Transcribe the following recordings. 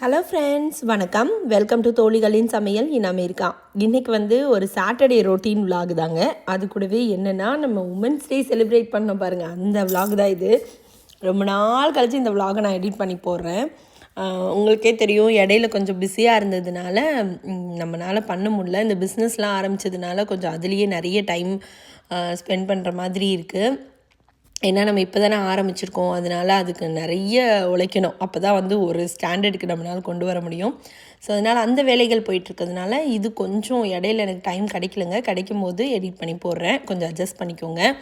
Hello friends, வணக்கம். Welcome to தோழிகளின் சமையல் in America. இன்றைக்கி ஒரு சாட்டர்டே ரொட்டீன் விலாக் தாங்க. அது கூடவே என்னென்னா நம்ம உமன்ஸ் டே செலிப்ரேட் பண்ணோம் பாருங்கள், அந்த விலாக் தான் இது. ரொம்ப நாள் கழித்து இந்த விலாகை நான் எடிட் பண்ணி போடுறேன். உங்களுக்கே தெரியும், இடையில கொஞ்சம் பிஸியாக இருந்ததுனால நம்மளால் பண்ண முடியல. இந்த பிஸ்னஸ்லாம் ஆரம்பித்ததுனால கொஞ்சம் அதுலேயே நிறைய டைம் ஸ்பெண்ட் பண்ணுற மாதிரி இருக்குது. ஏன்னா நம்ம இப்போ தானே ஆரம்பிச்சிருக்கோம், அதனால் அதுக்கு நிறைய உழைக்கணும். அப்போ தான் ஒரு ஸ்டாண்டர்டுக்கு நம்மளால் கொண்டு வர முடியும். ஸோ அதனால் அந்த வேலைகள் போயிட்டுருக்கிறதுனால இது கொஞ்சம் இடையில எனக்கு டைம் கிடைக்கலங்க. கிடைக்கும் போது எடிட் பண்ணி போடுறேன், கொஞ்சம் அட்ஜஸ்ட் பண்ணிக்கோங்க.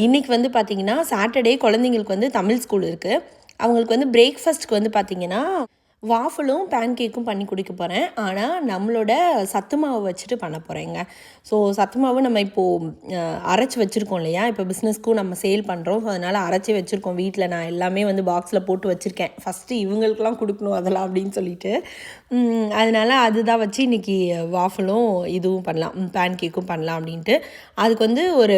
இன்றைக்கி பார்த்திங்கன்னா சாட்டர்டே குழந்தைங்களுக்கு தமிழ் ஸ்கூல் இருக்குது. அவங்களுக்கு பிரேக்ஃபாஸ்ட்டுக்கு பார்த்திங்கன்னா வாஃபலும் பேன் கேக்கும் பண்ணி குடிக்க போகிறேன். ஆனால் நம்மளோட சத்து மாவு வச்சுட்டு பண்ண போகிறேங்க. ஸோ சத்து மாவு நம்ம இப்போது அரைச்சி வச்சுருக்கோம் இல்லையா, இப்போ பிஸ்னஸ்க்கும் நம்ம சேல் பண்ணுறோம். ஸோ அதனால் அரைச்சி வச்சுருக்கோம் வீட்டில். நான் எல்லாமே பாக்ஸில் போட்டு வச்சுருக்கேன். ஃபஸ்ட்டு இவங்களுக்கெலாம் கொடுக்கணும் அதெல்லாம் அப்படின்னு சொல்லிட்டு. அதனால் அதுதான் வச்சு இன்றைக்கி வாஃபலும் இதுவும் பண்ணலாம், பேன் கேக்கும் பண்ணலாம் அப்படின்ட்டு. அதுக்கு ஒரு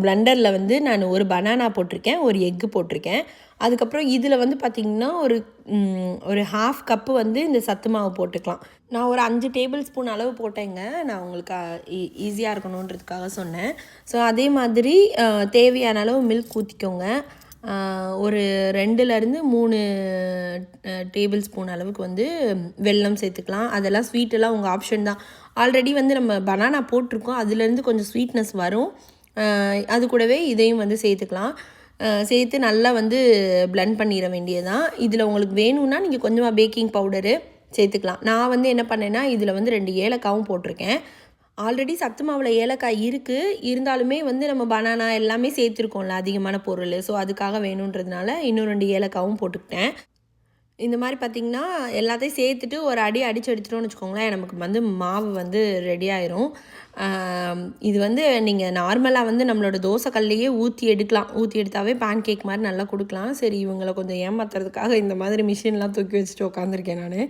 பிளெண்டரில் நான் ஒரு பனானா போட்டிருக்கேன், ஒரு எக்கு போட்டிருக்கேன். அதுக்கப்புறம் இதில் பார்த்திங்கன்னா ஒரு ஹாஃப் கப்பு இந்த சத்து மாவு போட்டுக்கலாம். நான் ஒரு 5 டேபிள் ஸ்பூன் அளவு போட்டேங்க. நான் உங்களுக்கு ஈஸியாக இருக்கணுன்றதுக்காக சொன்னேன். ஸோ அதே மாதிரி தேவையான அளவு மில்க் ஊற்றிக்கோங்க. ஒரு 2லேருந்து 3 டேபிள் ஸ்பூன் அளவுக்கு வெல்லம் சேர்த்துக்கலாம். அதெல்லாம் ஸ்வீட்டெல்லாம் உங்கள் ஆப்ஷன் தான். ஆல்ரெடி நம்ம பனானா போட்டிருக்கோம், அதுலேருந்து கொஞ்சம் ஸ்வீட்னஸ் வரும். அது கூடவே இதையும் சேர்த்துக்கலாம். சேர்த்து நல்லா பிளெண்ட் பண்ணிட வேண்டியதான். இதில் உங்களுக்கு வேணும்னா நீங்கள் கொஞ்சமாக பேக்கிங் பவுடரு சேர்த்துக்கலாம். நான் என்ன பண்ணேன்னா இதில் 2 ஏலக்காவும் போட்டிருக்கேன். ஆல்ரெடி சத்து மாவில் ஏலக்காய் இருக்குது, இருந்தாலுமே நம்ம பனானா எல்லாமே சேர்த்துருக்கோம்ல, அதிகமான பொருள். ஸோ அதுக்காக வேணுன்றதுனால இன்னும் 2 ஏலக்காவும் போட்டுக்கிட்டேன். இந்த மாதிரி பார்த்திங்கன்னா எல்லாத்தையும் சேர்த்துட்டு ஒரு அடித்து எடுத்துட்டோம்னு வச்சுக்கோங்களேன், நமக்கு மாவு ரெடி ஆயிரும். இது நீங்கள் நார்மலாக நம்மளோட தோசைக்கல்லையே ஊற்றி எடுக்கலாம். ஊற்றி எடுத்தாவே பேன் கேக் மாதிரி நல்லா கொடுக்கலாம். சரி, இவங்களை கொஞ்சம் ஏமாத்துறதுக்காக இந்த மாதிரி மிஷின்லாம் தூக்கி வச்சுட்டு உட்காந்துருக்கேன் நான்.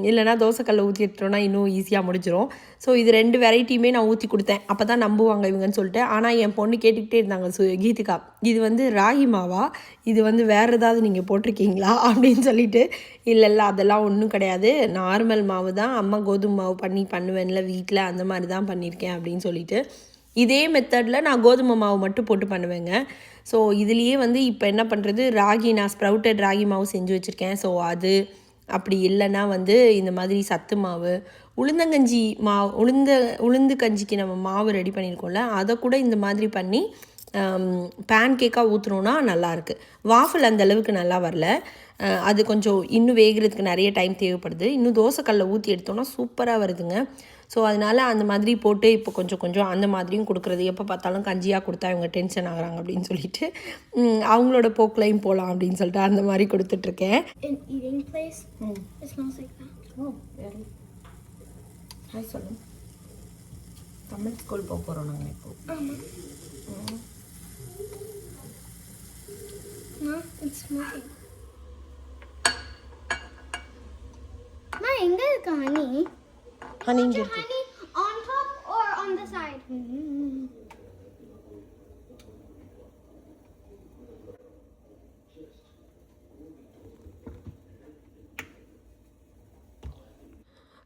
இல்லைனா தோசைக்கல்லை ஊற்றி எடுத்துட்டோன்னா இன்னும் ஈஸியாக முடிஞ்சிடும். ஸோ இது 2 வெரைட்டியுமே நான் ஊற்றி கொடுத்தேன், அப்போ தான் நம்புவாங்க இவங்கன்னு சொல்லிட்டு. ஆனால் என் பொண்ணு கேட்டுக்கிட்டே இருந்தாங்க, கீதிகா இது ராகி மாவா, இது வேறு ஏதாவது நீங்கள் போட்டிருக்கீங்களா அப்படின்னு சொல்லிட்டு. இல்லை அதெல்லாம் ஒன்றும் கிடையாது, நார்மல் மாவு தான், அம்மா கோதுமை மாவு பண்ணுவேன்ல வீட்டில், அந்த மாதிரி தான் பண்ணியிருக்கேன் அப்படின்னு சொல்லிட்டு. இதே மெத்தடில் நான் கோதுமை மாவு மட்டும் போட்டு பண்ணுவேங்க. ஸோ இதுலேயே இப்போ என்ன பண்ணுறது, நான் ஸ்ப்ரவுட்டட் ராகி மாவு செஞ்சு வச்சுருக்கேன். ஸோ அது அப்படி இல்லைன்னா இந்த மாதிரி சத்து மாவு, உளுந்தங்கஞ்சி மாவு, உளுந்து கஞ்சிக்கு நம்ம மாவு ரெடி பண்ணியிருக்கோம்ல, அதை கூட இந்த மாதிரி பண்ணி பேன் கேக்காக ஊற்றுனோன்னா நல்லாயிருக்கு. வாஃபல் அந்தளவுக்கு நல்லா வரல, அது கொஞ்சம் இன்னும் வேகிறதுக்கு நிறைய டைம் தேவைப்படுது. இன்னும் தோசைக்கல்லை ஊற்றி எடுத்தோன்னா சூப்பராக வருதுங்க. ஸோ அதனால் அந்த மாதிரி போட்டு இப்போ கொஞ்சம் அந்த மாதிரியும் கொடுக்குறது. எப்போ பார்த்தாலும் கஞ்சியாக கொடுத்தா இவங்க டென்ஷன் ஆகுறாங்க அப்படின்னு சொல்லிட்டு அவங்களோட போக்குலையும் போகலாம் அப்படின்னு சொல்லிட்டு அந்த மாதிரி கொடுத்துட்ருக்கேன். சொல்லு, தமிழ் ஸ்கூல் போக போகிறோம் நாங்கள் இப்போ. எங்க இருக்கா ஹனி? ஹனி இங்க இருக்கு. Honey on top or on the side?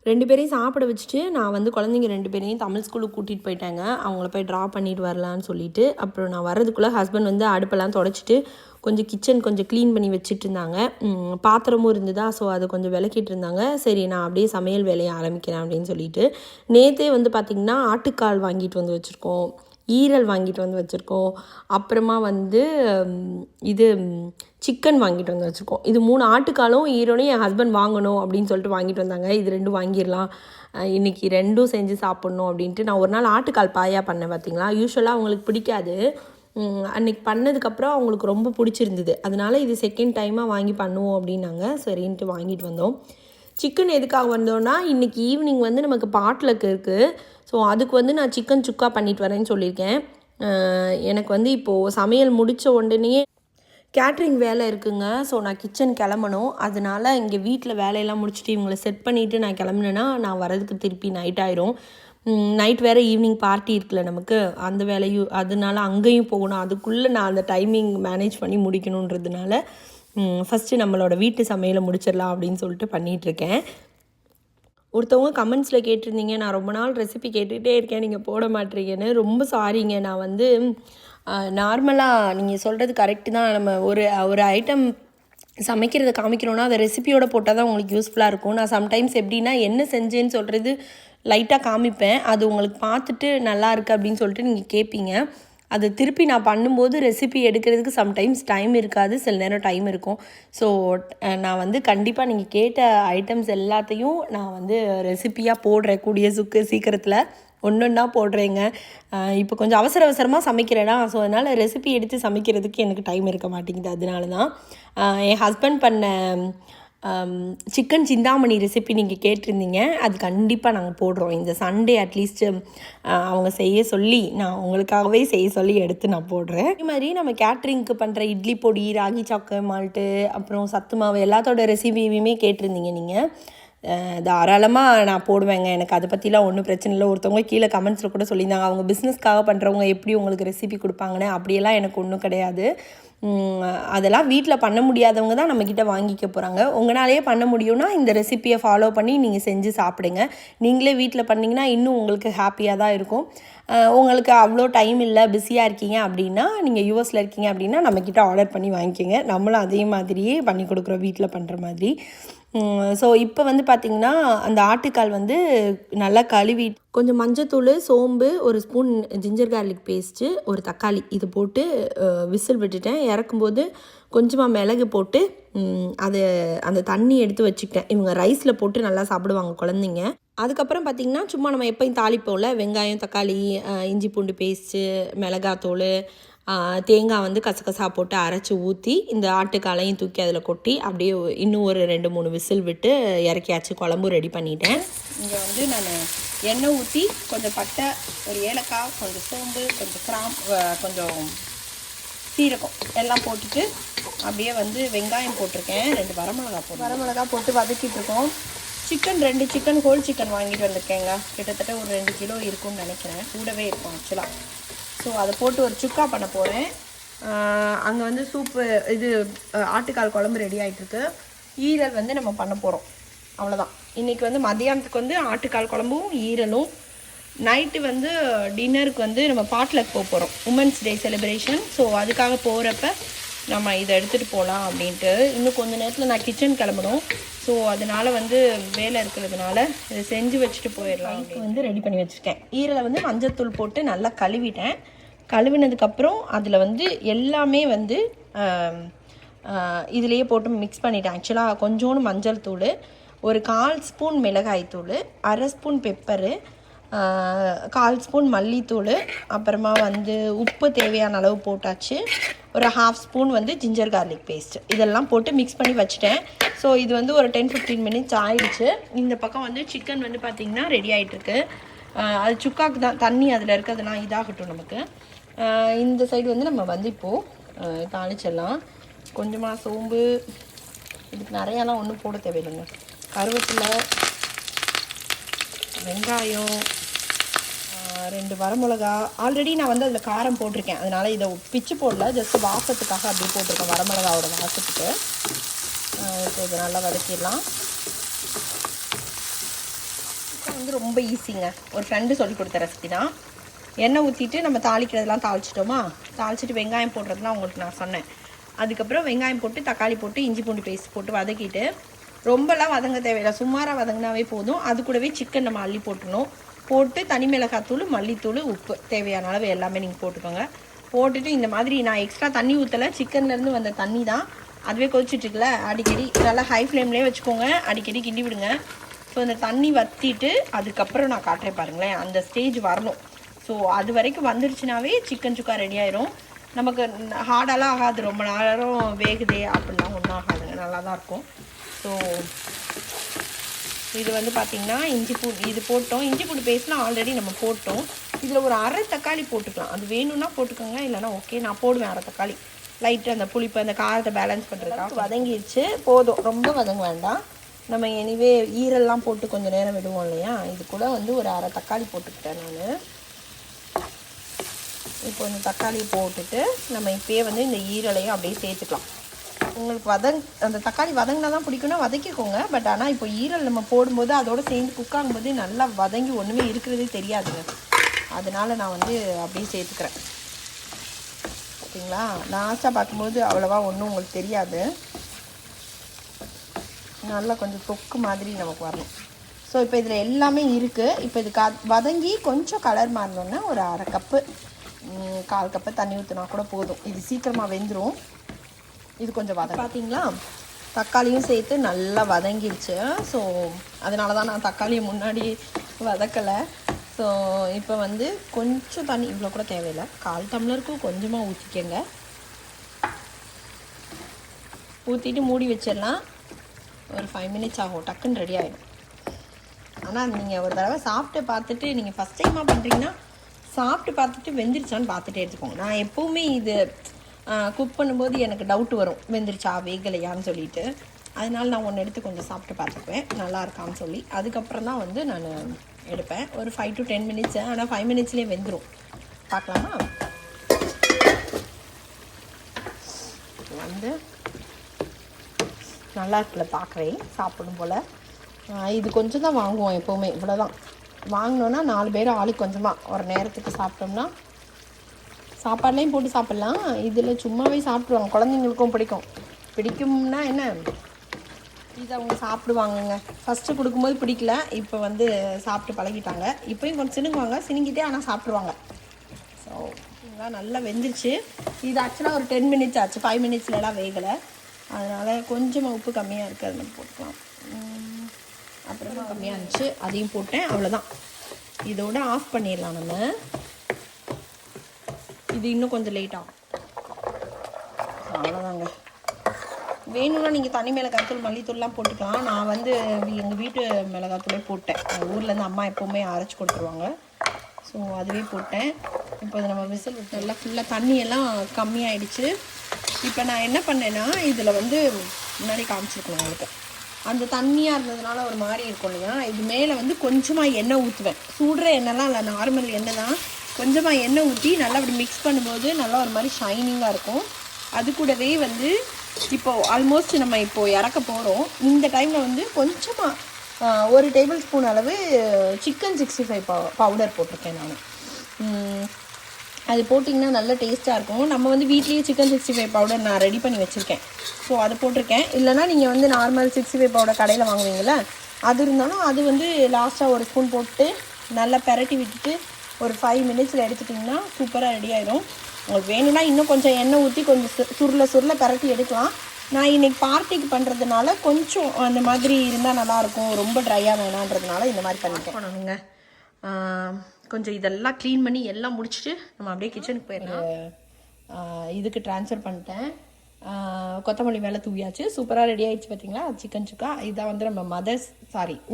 ரெண்டு பேரையும் சாப்பிட வச்சுட்டு நான் குழந்தைங்க 2 பேரையும் தமிழ் ஸ்கூலுக்கு கூட்டிகிட்டு போயிட்டாங்க. அவங்கள போய் ட்ரா பண்ணிட்டு வரலான்னு சொல்லிட்டு. அப்புறம் நான் வர்றதுக்குள்ளே ஹஸ்பண்ட் அடுப்பெல்லாம் தொடச்சிட்டு கொஞ்சம் கிச்சன் கொஞ்சம் க்ளீன் பண்ணி வச்சுட்டு இருந்தாங்க. பாத்திரமும் இருந்ததா, ஸோ அதை கொஞ்சம் விளக்கிட்டு இருந்தாங்க. சரி, நான் அப்படியே சமையல் வேலையை ஆரம்பிக்கிறேன் அப்படின்னு சொல்லிட்டு. நேற்றே பார்த்திங்கன்னா ஆட்டுக்கால் வாங்கிட்டு வச்சுருக்கோம், ஈரல் வாங்கிட்டு வச்சுருக்கோம். அப்புறமா இது சிக்கன் வாங்கிட்டு வச்சுருக்கோம். இது 3 ஆட்டுக்காலும் ஈரலும் என் ஹஸ்பண்ட் வாங்கணும் அப்படின்னு சொல்லிட்டு வாங்கிட்டு வந்தாங்க. இது 2 வாங்கிடலாம், இன்றைக்கி 2ம் செஞ்சு சாப்பிட்ணும் அப்படின்ட்டு. நான் ஒரு நாள் ஆட்டுக்கால் பாயா பண்ணேன் பார்த்திங்களா. யூஸ்வலாக அவங்களுக்கு பிடிக்காது, அன்றைக்கி பண்ணதுக்கப்புறம் அவங்களுக்கு ரொம்ப பிடிச்சிருந்தது. அதனால் இது செகண்ட் டைமாக வாங்கி பண்ணுவோம் அப்படின்னாங்க. சரின்ட்டு வாங்கிட்டு வந்தோம். சிக்கன் எதுக்காக வந்தோன்னா, இன்றைக்கி ஈவினிங் நமக்கு பாட்லக் இருக்குது. ஸோ அதுக்கு நான் சிக்கன் சுக்கா பண்ணிட்டு வரேன்னு சொல்லியிருக்கேன். எனக்கு இப்போது சமையல் முடித்த உடனே கேட்ரிங் வேலை இருக்குங்க. ஸோ நான் கிச்சன் கிளம்பணும். அதனால் இங்கே வீட்டில் வேலையெல்லாம் முடிச்சுட்டு இவங்களை செட் பண்ணிவிட்டு நான் கிளம்புனேன்னா நான் வரதுக்கு திருப்பி நைட் ஆயிரும். நைட் வேறு ஈவினிங் பார்ட்டி இருக்குல்ல நமக்கு, அந்த வேலையும், அதனால அங்கேயும் போகணும். அதுக்குள்ளே நான் அந்த டைமிங் மேனேஜ் பண்ணி முடிக்கணுன்றதுனால ஃபஸ்ட்டு நம்மளோட வீட்டு சமையலை முடிச்சிடலாம் அப்படின்னு சொல்லிட்டு பண்ணிகிட்ருக்கேன். ஒருத்தவங்க கமெண்ட்ஸில் கேட்டிருந்தீங்க, நான் ரொம்ப நாள் ரெசிபி கேட்டுகிட்டே இருக்கேன், நீங்கள் போட மாட்டீங்கன்னு. ரொம்ப சாரிங்க. நான் வந்து நார்மலாக நீங்கள் சொல்கிறது கரெக்டு தான். நம்ம ஒரு ஐட்டம் சமைக்கிறத காமிக்கிறோன்னா அதை ரெசிபியோடு போட்டால் தான் உங்களுக்கு யூஸ்ஃபுல்லாக இருக்கும். நான் சம்டைம்ஸ் எப்படின்னா என்ன செஞ்சேன்னு சொல்கிறது லைட்டாக காமிப்பேன். அது உங்களுக்கு பார்த்துட்டு நல்லா இருக்குது அப்படின்னு சொல்லிட்டு நீங்கள் கேட்பீங்க. அது திருப்பி நான் பண்ணும்போது ரெசிபி எடுக்கிறதுக்கு சம்டைம்ஸ் டைம் இருக்காது, சில நேரம் டைம் இருக்கும். ஸோ நான் வந்து கண்டிப்பாக நீங்கள் கேட்ட ஐட்டம்ஸ் எல்லாத்தையும் நான் வந்து ரெசிப்பியாக போடுறேன் கூடிய சீக்கிரத்தில் ஒன்றா போடுறேங்க. இப்போ கொஞ்சம் அவசரமாக சமைக்கிறேன்னா, ஸோ அதனால் ரெசிபி எடுத்து சமைக்கிறதுக்கு எனக்கு டைம் இருக்க மாட்டேங்குது. அதனால தான் என் ஹஸ்பண்ட் பண்ண சிக்கன் சிந்தாமணி ரெசிபி நீங்கள் கேட்டிருந்தீங்க. அது கண்டிப்பாக நாங்கள் போடுறோம். இந்த சண்டே அட்லீஸ்ட்டு அவங்க செய்ய சொல்லி, நான் உங்களுக்காகவே செய்ய சொல்லி எடுத்து நான் போடுறேன். அதே மாதிரி நம்ம கேட்ரிங்க்கு பண்ணுற இட்லி பொடி, ராகி சாக்கு மால்ட்டு, அப்புறம் சத்து மாவு எல்லாத்தோட ரெசிபியுமே கேட்டிருந்தீங்க நீங்கள். தாராளமாக நான் போடுவேங்க. எனக்கு அதை பற்றிலாம் ஒன்றும் பிரச்சனை இல்லை. ஒருத்தவங்க கீழே கமெண்ட்ஸில் கூட சொல்லியிருந்தாங்க, அவங்க பிஸ்னஸ்க்காக பண்ணுறவங்க எப்படி உங்களுக்கு ரெசிபி கொடுப்பாங்கன்னு. அப்படியெல்லாம் எனக்கு ஒன்றும் கிடையாது. அதெல்லாம் வீட்டில் பண்ண முடியாதவங்க தான் நம்மக்கிட்ட வாங்கிக்க போகிறாங்க. உங்களாலேயே பண்ண முடியும்னா இந்த ரெசிப்பியை ஃபாலோ பண்ணி நீங்கள் செஞ்சு சாப்பிடுங்க. நீங்களே வீட்டில் பண்ணிங்கன்னா இன்னும் உங்களுக்கு ஹாப்பியாக தான் இருக்கும். உங்களுக்கு அவ்வளோ டைம் இல்லை, பிஸியாக இருக்கீங்க அப்படின்னா, நீங்கள் யூஎஸில் இருக்கீங்க அப்படின்னா நம்மக்கிட்ட ஆர்டர் பண்ணி வாங்கிக்கோங்க. நம்மளும் அதே மாதிரியே பண்ணி கொடுக்குறோம் வீட்டில் பண்ணுற மாதிரி. ஸோ இப்போ வந்து பார்த்திங்கன்னா அந்த ஆட்டுக்கால் வந்து நல்லா கழுவி கொஞ்சம் மஞ்சத்தூள், சோம்பு, ஒரு ஸ்பூன் ஜிஞ்சர் கார்லிக் பேஸ்ட்டு, ஒரு தக்காளி இது போட்டு விசில் விட்டுட்டேன். இறக்கும்போது கொஞ்சமாக மிளகு போட்டு அந்த தண்ணி எடுத்து வச்சுக்கிட்டேன். இவங்க ரைஸில் போட்டு நல்லா சாப்பிடுவாங்க குழந்தைங்க. அதுக்கப்புறம் பார்த்திங்கன்னா சும்மா நம்ம எப்போயும் தாளிப்போம்ல, வெங்காயம், தக்காளி, இஞ்சி பூண்டு பேஸ்ட்டு, மிளகாத்தூள், தேங்காய் வந்து கசகசா போட்டு அரைச்சி ஊற்றி இந்த ஆட்டுக்காலையும் தூக்கி அதில் கொட்டி அப்படியே இன்னும் ஒரு 2-3 விசில் விட்டு இறக்கியாச்சு. குழம்பு ரெடி பண்ணிட்டேன். இங்கே வந்து நான் எண்ணெய் ஊற்றி கொஞ்சம் பட்டை, ஒரு ஏலக்காய், கொஞ்சம் சோம்பு, கொஞ்சம் கொஞ்சம் சீரகம் எல்லாம் போட்டுட்டு அப்படியே வந்து வெங்காயம் போட்டிருக்கேன். 2 வரமிளகா போட்டு வதக்கிட்டு இருக்கோம். சிக்கன் 2 சிக்கன் ஹோல் சிக்கன் வாங்கிட்டு வந்திருக்கேங்க. கிட்டத்தட்ட ஒரு 2 கிலோ இருக்கும்னு நினைக்கிறேன். கூடவே இருக்கும் ஆக்சுவலாக. ஸோ அதை போட்டு ஒரு சுக்கா பண்ண போகிறேன். அங்கே வந்து சூப்பு இது ஆட்டுக்கால் குழம்பு ரெடி ஆகிட்டுருக்கு. ஈரல் வந்து நம்ம பண்ண போகிறோம். அவ்வளோதான். இன்றைக்கி வந்து மதியானத்துக்கு வந்து ஆட்டுக்கால் குழம்பும் ஈரலும். நைட்டு வந்து டின்னருக்கு வந்து நம்ம பாட்லக் போக போகிறோம். Women's day celebration. ஸோ அதுக்காக போகிறப்ப நம்ம இதை எடுத்துகிட்டு போகலாம் அப்படின்ட்டு. இன்னும் கொஞ்சம் நேரத்தில் நான் கிச்சன் கிளம்பணும். ஸோ அதனால் வந்து வேலை இருக்கிறதுனால இதை செஞ்சு வச்சுட்டு போயிடலாம். வந்து ரெடி பண்ணி வச்சுருக்கேன். ஈரலை வந்து மஞ்சத்தூள் போட்டு நல்லா கழுவிட்டேன். கழுவினதுக்கப்புறம் அதில் வந்து எல்லாமே வந்து இதிலையே போட்டு மிக்ஸ் பண்ணிட்டேன். ஆக்சுவலாக கொஞ்சோண்டு மஞ்சள் தூள், ஒரு 1/4 ஸ்பூன் மிளகாய் தூள், 1/2 ஸ்பூன் பெப்பரு, 1/4 ஸ்பூன் மல்லித்தூள், அப்புறமா வந்து உப்பு தேவையான அளவு போட்டாச்சு. ஒரு 1/2 ஸ்பூன் வந்து ஜிஞ்சர் கார்லிக் பேஸ்ட் இதெல்லாம் போட்டு மிக்ஸ் பண்ணி வச்சுட்டேன். ஸோ இது வந்து ஒரு 10-15 மினிட்ஸ் ஆயிடுச்சு. இந்த பக்கம் வந்து சிக்கன் வந்து பார்த்திங்கன்னா ரெடி ஆகிட்டுருக்கு. அது சுக்காக்கு தான் தண்ணி அதில் இருக்கிறதுலாம் இதாகட்டும் நமக்கு. இந்த சைடு வந்து நம்ம வந்து இப்போது தாளிச்சிடலாம். கொஞ்சமாக சோம்பு, இதுக்கு நிறையாலாம் ஒன்றும் போட தேவையில்லைங்க. கருவேப்பிலை, வெங்காயம், 2 வரமிளகா. ஆல்ரெடி நான் வந்து அதில் காரம் போட்டிருக்கேன், அதனால் இதை பிச்சு போடல, ஜஸ்ட் வாசத்துக்காக அப்படியே போட்டிருக்கேன், வரமிளகாவோட வாசத்துக்கு. இப்போ இதை நல்லா வதக்கிடலாம். வந்து ரொம்ப ஈஸிங்க. ஒரு ஃப்ரெண்டு சொல்லி கொடுத்த ரெசிபி தான். எண்ணெய் ஊற்றிட்டு நம்ம தாளிக்கிறதெல்லாம் தாளிச்சிட்டோமா, தாளிச்சிட்டு வெங்காயம் போடுறதுலாம் உங்களுக்கு நான் சொன்னேன். அதுக்கப்புறம் வெங்காயம் போட்டு, தக்காளி போட்டு, இஞ்சி பூண்டு பேஸ்ட் போட்டு வதக்கிட்டு, ரொம்பலாம் வதங்க தேவையில்லை, சுமாராக வதங்கினாவே போதும். அது கூடவே சிக்கன் நம்ம அள்ளி போட்டுணும். போட்டு தனி மிளகாத்தூள், மல்லித்தூள், உப்பு தேவையான அளவு எல்லாமே நீங்கள் போட்டுக்கோங்க. போட்டுட்டு இந்த மாதிரி நான் எக்ஸ்ட்ரா தண்ணி ஊற்றலை, சிக்கன்லேருந்து வந்த தண்ணி தான் அதுவே கொதிச்சிட்ருக்குல. அடிக்கடி நல்லா ஹை ஃப்ளேம்லேயே வச்சுக்கோங்க, அடிக்கடி கிண்டி விடுங்க. ஸோ இந்த தண்ணி வற்றிட்டு அதுக்கப்புறம் நான் காட்டுறேன் பாருங்களேன், அந்த ஸ்டேஜ் வரணும். ஸோ அது வரைக்கும் வந்துருச்சுனாவே சிக்கன் சுக்கா ரெடி ஆயிரும். நமக்கு ஹார்டெல்லாம் ஆகாது, ரொம்ப நேரம் வேகுதே அப்படின்னா ஒன்றும் ஆகாதுங்க, நல்லா தான் இருக்கும். ஸோ இது வந்து பார்த்திங்கன்னா இது போட்டோம். இஞ்சி பூண்டு பேஸ்ட்லாம் ஆல்ரெடி நம்ம போட்டோம். இதில் ஒரு 1/2 தக்காளி போட்டுக்கலாம், அது வேணும்னா போட்டுக்கோங்க, இல்லைனா ஓகே. நான் போடுவேன் 1/2 தக்காளி, லைட்டு அந்த புளிப்பு அந்த காரத்தை பேலன்ஸ் பண்ணுறதுக்காக. வதங்கிடுச்சு, போதும், ரொம்ப வதங்க வேண்டாம். நம்ம எனிவே ஈரெல்லாம் போட்டு கொஞ்சம் நேரம் விடுவோம் இல்லையா, இது கூட வந்து ஒரு 1/2 தக்காளி போட்டுக்கிட்டேன் நான். இப்போ இந்த தக்காளி போட்டுட்டு நம்ம இப்போயே வந்து இந்த ஈரலையும் அப்படியே சேர்த்துக்கலாம். உங்களுக்கு அந்த தக்காளி வதங்கினா தான் பிடிக்கும்னா வதக்கிக்கோங்க. பட் ஆனால் இப்போ ஈரல் நம்ம போடும்போது அதோடு சேர்ந்து குக் ஆகும்போது நல்லா வதங்கி ஒன்றுமே இருக்கிறதே தெரியாதுங்க. அதனால் நான் வந்து அப்படியே சேர்த்துக்கிறேன். ஓகேங்களா? லாஸ்ட்டாக பார்க்கும்போது அவ்வளோவா ஒன்றும் உங்களுக்கு தெரியாது. நல்லா கொஞ்சம் தொக்கு மாதிரி நமக்கு வரணும். ஸோ இப்போ இதில் எல்லாமே இருக்குது. இப்போ இது வதங்கி கொஞ்சம் கலர் மாறினோன்னா ஒரு 1/2 கப்பு 1/4 கப்பு தண்ணி ஊற்றினா கூட போதும். இது சீக்கிரமாக வெந்துடும். இது கொஞ்சம் பார்த்தீங்களா, தக்காளியும் சேர்த்து நல்லா வதங்கிடுச்சு. ஸோ அதனால தான் நான் தக்காளியை முன்னாடி வதக்கலை. ஸோ இப்போ வந்து கொஞ்சம் தண்ணி, இவ்வளோ கூட தேவையில்லை, 1/4 டம்ளருக்கும் கொஞ்சமாக ஊற்றிக்கங்க. ஊற்றிட்டு மூடி வச்சிடலாம். ஒரு 5 மினிட்ஸ் ஆகும், டக்குன்னு ரெடி ஆகிடும். ஆனால் நீங்கள் ஒரு தடவை சாப்பிட்டு பார்த்துட்டு, நீங்கள் ஃபஸ்ட் டைமாக பண்ணுறீங்கன்னா சாப்பிட்டு பார்த்துட்டு வெந்துருச்சான்னு பார்த்துட்டே எடுத்துக்கோங்க. நான் எப்போவுமே இது குக் பண்ணும்போது எனக்கு டவுட் வரும், வெந்துருச்சா வேகலையான்னு சொல்லிட்டு. அதனால நான் ஒன்று எடுத்து கொஞ்சம் சாப்பிட்டு பார்த்துக்குவேன் நல்லா இருக்கான்னு சொல்லி. அதுக்கப்புறம் தான் வந்து நான் எடுப்பேன். ஒரு 5 to 10 மினிட்ஸு. ஆனால் 5 மினிட்ஸ்லேயே வெந்துடும். பார்க்கலாமா? வந்து நல்லா இருக்குல்ல பார்க்கவே, சாப்பிடும் போல். இது கொஞ்சம் தான் வாங்குவோம் எப்போவுமே, இவ்வளோ தான் வாங்கினோன்னா 4 பேர் ஆளுக்கு கொஞ்சமாக ஒரு நேரத்துக்கு சாப்பிட்டோம்னா சாப்பாடுலேயும் போட்டு சாப்பிட்லாம். இதில் சும்மாவே சாப்பிடுவாங்க. குழந்தைங்களுக்கும் பிடிக்கும்னா என்ன, இதை அவங்க சாப்பிடுவாங்கங்க. ஃபஸ்ட்டு கொடுக்கும்போது பிடிக்கல, இப்போ வந்து சாப்பிட்டு பழகிட்டாங்க. இப்போயும் கொஞ்சம் சினுங்குவாங்க, சினுங்கிட்டே ஆனால் சாப்பிடுவாங்க. ஸோ இதெல்லாம் நல்லா வெந்துருச்சு. இது ஆக்சுவலாக ஒரு 10 மினிட்ஸ் ஆச்சு, 5 மினிட்ஸ்லலாம் வேகலை. அதனால் கொஞ்சமாக உப்பு கம்மியாக இருக்குது, அது மட்டும் போட்டுக்கலாம். அப்புறமா கம்மியாக இருந்துச்சு, அதையும் போட்டேன். அவ்வளோதான், இதோட ஆஃப் பண்ணிடலாம் நம்ம. இது இன்னும் கொஞ்சம் லேட் ஆகும். அவ்வளோதாங்க. வேணும்னா நீங்கள் தனி மிளகாத்தூள் மல்லித்தூள்லாம் போட்டுக்கலாம். நான் வந்து எங்கள் வீட்டு மிளகாத்தூளே போட்டேன். ஊர்லேருந்து அம்மா எப்போவுமே அரைச்சி கொடுத்துருவாங்க. ஸோ அதுவே போட்டேன். இப்போ நம்ம விசில் விட்டு எல்லாம் ஃபுல்லாக தண்ணியெல்லாம் கம்மியாயிடுச்சு. இப்போ நான் என்ன பண்ணேன்னா, இதில் வந்து முன்னாடி காமிச்சிருக்கணும் உங்களுக்கு, அந்த தண்ணியாக இருந்ததுனால ஒரு மாதிரி இருக்கும் இல்லையா, இது மேலே வந்து கொஞ்சமாக எண்ணெய் ஊற்றுவேன். சூடுற எண்ணெய்லாம் இல்லை, நார்மல் எண்ணெய் தான். கொஞ்சமாக எண்ணெய் ஊற்றி நல்லா அப்படி மிக்ஸ் பண்ணும்போது நல்லா ஒரு மாதிரி ஷைனிங்காக இருக்கும். அது கூடவே வந்து இப்போது ஆல்மோஸ்ட் நம்ம இப்போது இறக்க போகிறோம். இந்த டைமில் வந்து கொஞ்சமாக 1 டேபிள் ஸ்பூன் அளவு சிக்கன் 65 பவுடர் போட்டிருக்கேன் நான். அது போட்டிங்கன்னா நல்ல டேஸ்ட்டாக இருக்கும். நம்ம வந்து வீட்லேயே சிக்கன் 65 பவுடர் நான் ரெடி பண்ணி வச்சுருக்கேன். ஸோ அதை போட்டிருக்கேன். இல்லைனா நீங்கள் வந்து நார்மல் 65 பவுடர் கடையில் வாங்குவீங்கள, அது இருந்தாலும் அது வந்து லாஸ்ட்டாக 1 ஸ்பூன் போட்டு நல்லா பெரட்டி விட்டுட்டு ஒரு 5 மினிட்ஸில் எடுத்துட்டிங்கன்னா சூப்பராக ரெடி ஆயிடும். உங்களுக்கு வேணும்னா இன்னும் கொஞ்சம் எண்ணெய் ஊற்றி கொஞ்சம் சுருள பெரட்டி எடுக்கலாம். நான் இன்றைக்கி பார்ட்டிக்கு பண்ணுறதுனால கொஞ்சம் அந்த மாதிரி இருந்தால் நல்லாயிருக்கும், ரொம்ப ட்ரையாக வேணான்றதுனால இந்த மாதிரி பண்ணிட்டேன். பண்ணணுங்க. கொஞ்சம் இதெல்லாம் க்ளீன் பண்ணி எல்லாம் முடிச்சுட்டு நம்ம அப்படியே கிச்சனுக்கு போயிடலாம். இதுக்கு ட்ரான்ஸ்ஃபர் பண்ணிட்டேன். கொத்தமல்லி மேலே தூவியாச்சு. சூப்பராக ரெடி ஆகிடுச்சு பார்த்தீங்களா சிக்கன் சுக்கா. இதான் வந்து நம்ம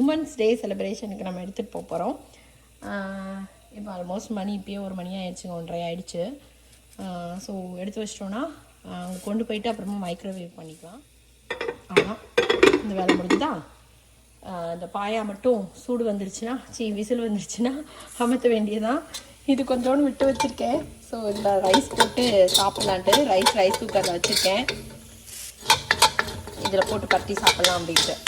உமன்ஸ் டே செலிப்ரேஷனுக்கு நம்ம எடுத்துகிட்டு போக போகிறோம். இப்போ ஆல்மோஸ்ட் மணி இப்போயே 1 மணி ஆயிடுச்சுங்க, 1:30 ஆயிடுச்சு. ஸோ எடுத்து வச்சிட்டோன்னா அங்கே கொண்டு போயிட்டு அப்புறமா மைக்ரோவேவ் பண்ணிக்கலாம். அவ்வளோதான், இந்த வேலை முடிஞ்சுதா. இந்த பாயா மட்டும் சூடு வந்துருச்சுன்னா, விசில் வந்துருச்சுன்னா அமர்த்த வேண்டியதான். இது கொஞ்சோண்டு விட்டு வச்சுருக்கேன். ஸோ இதில் ரைஸ் போட்டு சாப்பிட்லான்ட்டு ரைஸ் குக்கரில் வச்சுருக்கேன். இதில் போட்டு பட்டி சாப்பிட்லாம் அப்படின்ட்டு.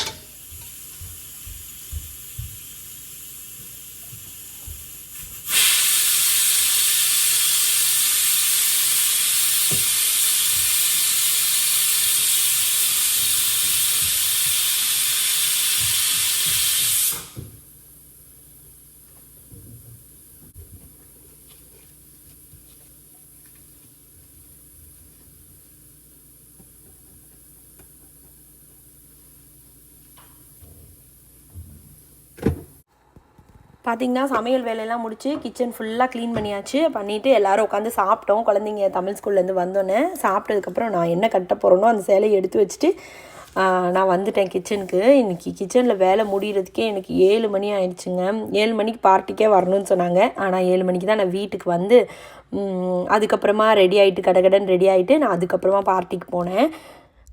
பார்த்திங்கன்னா சமையல் வேலையெல்லாம் முடிச்சு கிச்சன் ஃபுல்லாக க்ளீன் பண்ணிவிட்டு எல்லோரும் உட்காந்து சாப்பிட்டோம். குழந்தைங்க தமிழ் ஸ்கூல்லேருந்து வந்தோன்னே சாப்பிட்டதுக்கப்புறம் நான் என்ன கட்ட போகிறேனோ அந்த சேலையை எடுத்து வச்சுட்டு நான் வந்துட்டேன் கிச்சனுக்கு. இன்றைக்கி கிச்சனில் வேலை முடிகிறதுக்கே எனக்கு 7 மணி ஆயிடுச்சுங்க. 7 மணிக்கு பார்ட்டிக்கே வரணும்னு சொன்னாங்க. ஆனால் 7 மணிக்கு தான் நான் வீட்டுக்கு வந்து அதுக்கப்புறமா ரெடி ஆகிட்டு கடகடன் ரெடி ஆகிட்டு நான் அதுக்கப்புறமா பார்ட்டிக்கு போனேன்.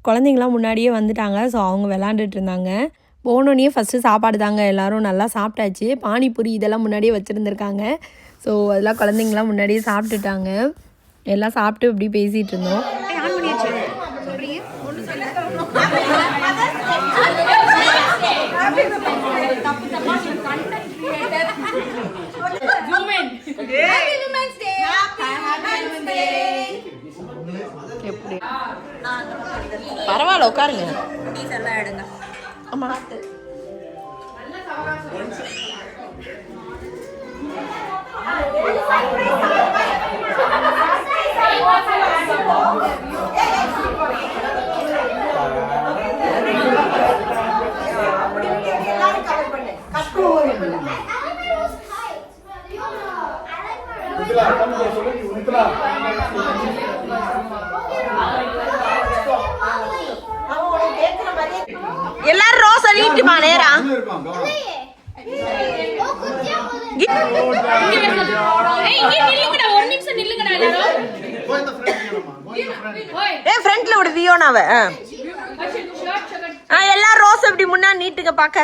குழந்தைங்களாம் முன்னாடியே வந்துட்டாங்க. ஸோ அவங்க விளாண்டுட்டு இருந்தாங்க. போனோடனே ஃபஸ்ட்டு சாப்பாடு தாங்க. எல்லோரும் நல்லா சாப்பிட்டாச்சு. பானிபூரி இதெல்லாம் முன்னாடியே வச்சுருந்துருக்காங்க. ஸோ அதெல்லாம் குழந்தைங்களாம் முன்னாடியே சாப்பிட்டுட்டாங்க. எல்லாம் சாப்பிட்டு இப்படி பேசிகிட்டு இருந்தோம். பரவாயில்ல உட்காருங்க. எல்லாம் எடுங்க. ஆமா எல்லாரும் ரோஸ் நீட்டுமா நேரா ஃப்ரண்ட்ல விடு வியோனாவ எல்லாரும் ரோஸ் இப்படி முன்னா நீட்டுங்க பாக்க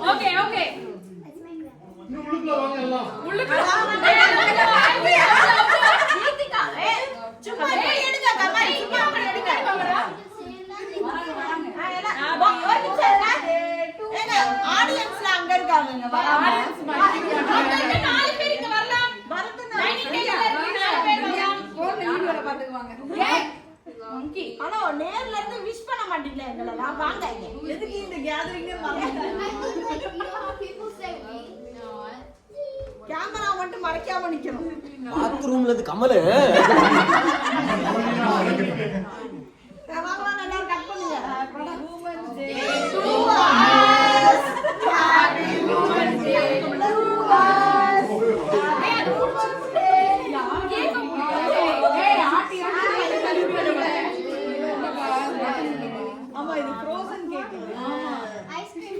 ஓகே ஓகே நேர்ல இருந்து விஷ் பண்ண மாட்டீங்களா எங்களெல்லாம் வாங்க எதுக்கு இந்த கேதரிங் கேமரா மட்டும் மறைக்காம நிக்கணும் பாத்ரூம்ல இருந்து கமலு வாங்க வாங்க எல்லாரும் கட் பண்ணுங்க ஆமா இது frozen cake ice cream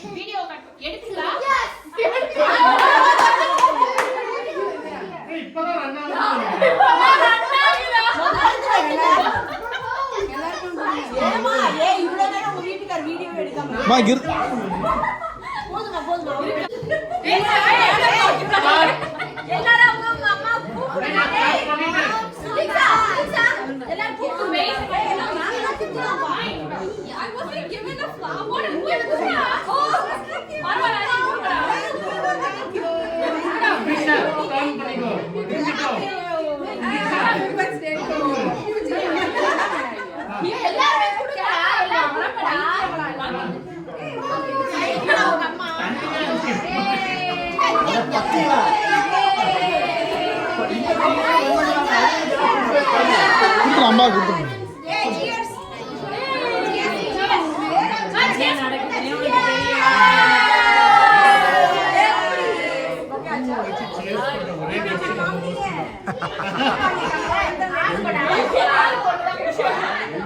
video cut எடுத்துங்களா அம்மா கொடுத்து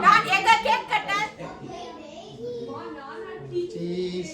நான் எங்க கேக் கட்ட சீஸ்